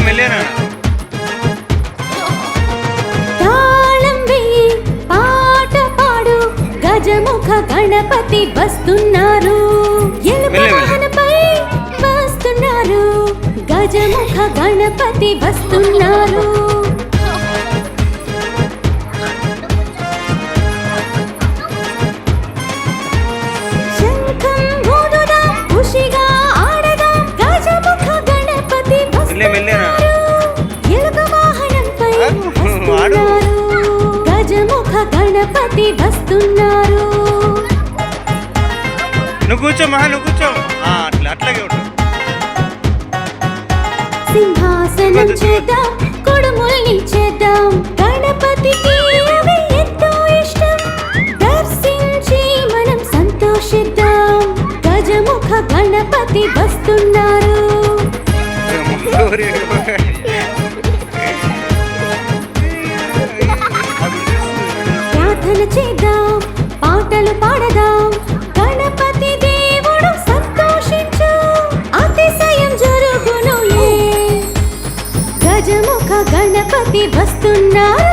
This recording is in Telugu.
మెల్లేనా తాళం వేయి పాట పాడు గజముఖ గణపతి వస్తున్నారు ఎలుకవాహనపై వస్తున్నారు గజముఖ గణపతి వస్తున్నారు శంఖం ఊదుదాం ఖుషిగా ఆడదాం గజముఖ గణపతి వస్తున్నారు ఎలుకవాహనంపై వస్తున్నారు గజముఖ గణపతి వస్తున్నారు నువ్వు కూర్చో మహా నువ్వు కూర్చో అట్లాగే ఉండు సింహాసనం చేద్దాం కొడుముల్ని చేద్దాం గణపతికి అవి ఎంతో ఇష్టం దర్శించి మనం సంతోషిద్దాం గజముఖ గణపతి వస్తున్నారు ప్రార్థన చేద్దాం పాటలు పాడదాం గణపతి దేవుడు సంతోషించు అతిశయం జరుగునులే గజముఖ గణపతి వస్తున్నారు